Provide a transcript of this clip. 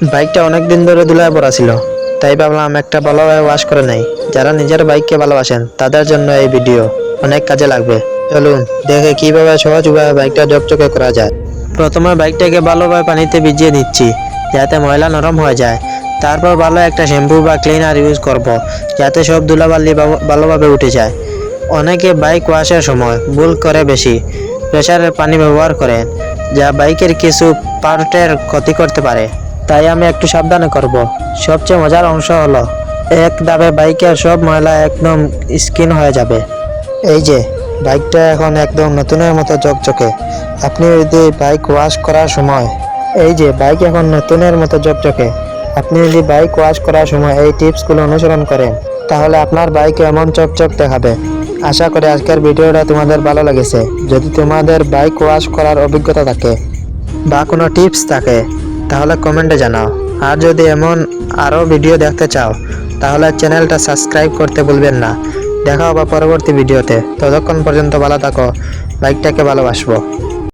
বাইকটা অনেক দিন ধরে ধুলায় পড়া ছিল, তাই ভাবলাম একটা ভালোভাবে ওয়াশ করে নেই। যারা নিজের বাইককে ভালোবাসেন তাদের জন্য এই ভিডিও অনেক কাজে লাগবে। চলুন দেখে কিভাবে সহজ উপায়ে বাইকটা চকচকে করা যায়। প্রথমে বাইকটাকে ভালোভাবে পানিতে ভিজিয়ে নিচ্ছি যাতে ময়লা নরম হয়ে যায়। তারপর ভালো একটা শ্যাম্পু বা ক্লিনার ইউজ করব যাতে সব ধুলাবালি ভালোভাবে উঠে যায়। অনেকে বাইক ওয়াশের সময় ভুল করে বেশি প্রেসারের পানি ব্যবহার করেন, যা বাইকের কিছু পার্টের ক্ষতি করতে পারে। তাই আমি একটু সাবধানে করব। সবচেয়ে মজার অংশ হলো এক ধাপে বাইকের সব ময়লা একদম স্কিন হয়ে যাবে। এই যে বাইকটা এখন একদম নতুনের মতো চকচকে। আপনি যদি বাইক ওয়াশ করার সময় এই যে বাইক এখন নতুনের মতো চকচকে। আপনি যদি বাইক ওয়াশ করার সময় এই টিপসগুলো অনুসরণ করেন তাহলে আপনার বাইক এমন চকচক দেখাবে। আশা করি আজকের ভিডিওটা তোমাদের ভালো লেগেছে। যদি তোমাদের বাইক ওয়াশ করার অভিজ্ঞতা থাকে বা কোনো টিপস থাকে তাহলে কমেন্টে জানাও। আর যদি এমন আরও ভিডিও দেখতে চাও তাহলে চ্যানেলটা সাবস্ক্রাইব করতে ভুলবেন না। দেখা হবে পরবর্তী ভিডিওতে। ততক্ষণ পর্যন্ত ভালো থাকো, বাইকটাকে ভালোবাসবো।